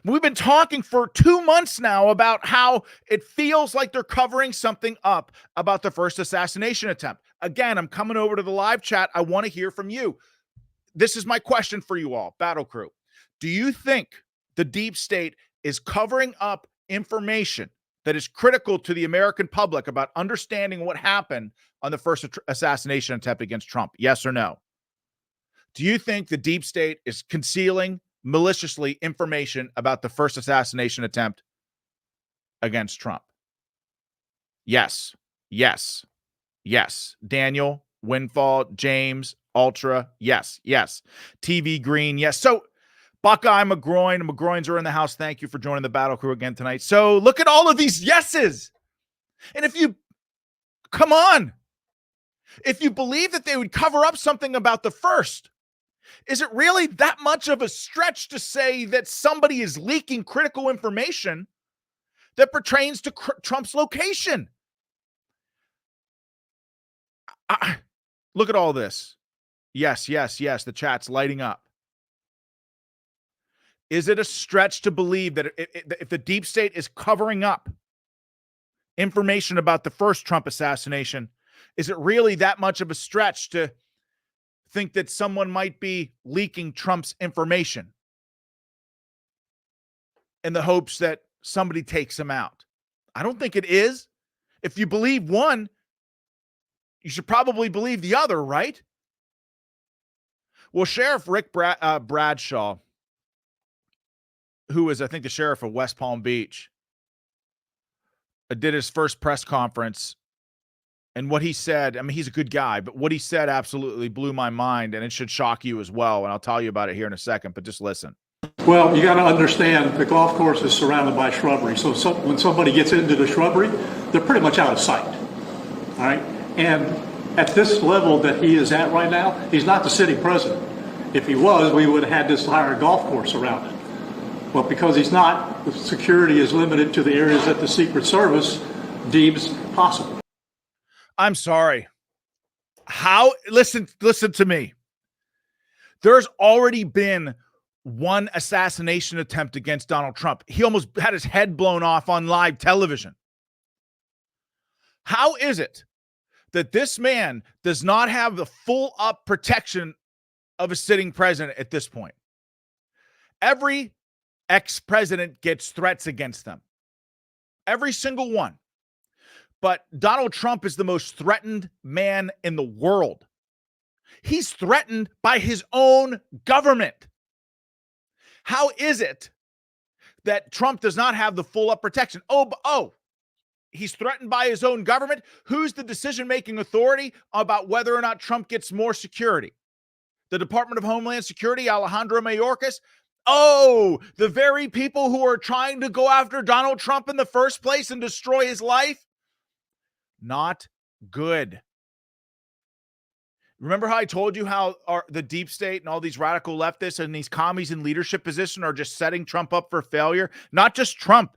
We've been talking for 2 months now about how it feels like they're covering something up about the first assassination attempt. Again, I'm coming over to the live chat. I want to hear from you. This is my question for you all, Battle Crew. Do you think the deep state is covering up information that is critical to the American public about understanding what happened on the first assassination attempt against Trump? Yes or no? Do you think the deep state is concealing maliciously information about the first assassination attempt against Trump? Yes, yes, yes. Daniel, Windfall, James, Ultra, yes, yes. TV Green, yes. So Buckeye, McGroins are in the house. Thank you for joining the Battle Crew again tonight. So look at all of these yeses. And if you, come on, if you believe that they would cover up something about the first, is it really that much of a stretch to say that somebody is leaking critical information that pertains to Trump's location? Look at all this. Yes, yes, yes. The chat's lighting up. Is it a stretch to believe that if the deep state is covering up information about the first Trump assassination, is it really that much of a stretch to think that someone might be leaking Trump's information in the hopes that somebody takes him out? I don't think it is. If you believe one, you should probably believe the other, right? Well, Sheriff Rick Bradshaw, who is, I think, the sheriff of West Palm Beach, did his first press conference. And what he said, I mean, he's a good guy, but what he said absolutely blew my mind, and it should shock you as well. And I'll tell you about it here in a second, but just listen. Well, you got to understand the golf course is surrounded by shrubbery. So when somebody gets into the shrubbery, they're pretty much out of sight. All right. And at this level that he is at right now, he's not the city president. If he was, we would have had this entire golf course around it. Well, because he's not, the security is limited to the areas that the Secret Service deems possible. I'm sorry. How? Listen to me. There's already been one assassination attempt against Donald Trump. He almost had his head blown off on live television. How is it that this man does not have the full up protection of a sitting president at this point? Every ex-president gets threats against them. Every single one. But Donald Trump is the most threatened man in the world. He's threatened by his own government. How is it that Trump does not have the full up protection? Oh, he's threatened by his own government. Who's the decision-making authority about whether or not Trump gets more security? The Department of Homeland Security, Alejandro Mayorkas? Oh, the very people who are trying to go after Donald Trump in the first place and destroy his life? Not good. Remember how I told you how the deep state and all these radical leftists and these commies in leadership position are just setting Trump up for failure? Not just Trump,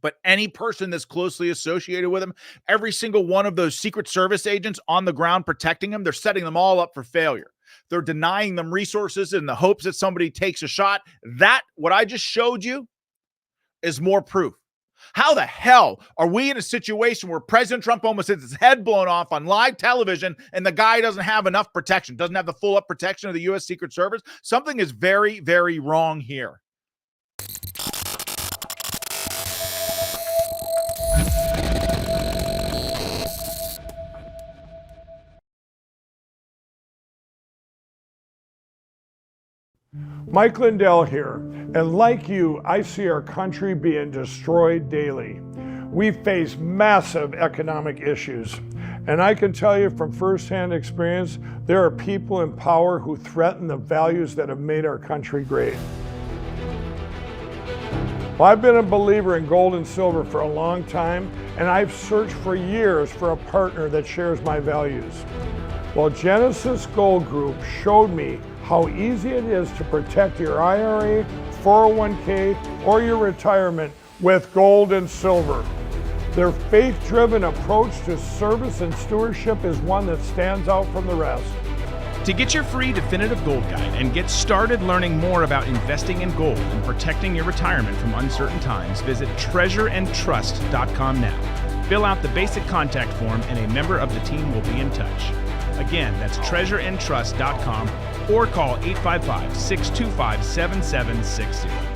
but any person that's closely associated with him. Every single one of those Secret Service agents on the ground protecting him, they're setting them all up for failure. They're denying them resources in the hopes that somebody takes a shot. That, what I just showed you, is more proof. How the hell are we in a situation where President Trump almost has his head blown off on live television and the guy doesn't have enough protection, doesn't have the full up protection of the U.S. Secret Service? Something is very, very wrong here. Mike Lindell here, and like you, I see our country being destroyed daily. We face massive economic issues, and I can tell you from firsthand experience, there are people in power who threaten the values that have made our country great. Well, I've been a believer in gold and silver for a long time, and I've searched for years for a partner that shares my values. Well, Genesis Gold Group showed me how easy it is to protect your IRA, 401k, or your retirement with gold and silver. Their faith-driven approach to service and stewardship is one that stands out from the rest. To get your free definitive gold guide and get started learning more about investing in gold and protecting your retirement from uncertain times, visit treasureandtrust.com now. Fill out the basic contact form and a member of the team will be in touch. Again, that's treasureandtrust.com or call 855-625-7760.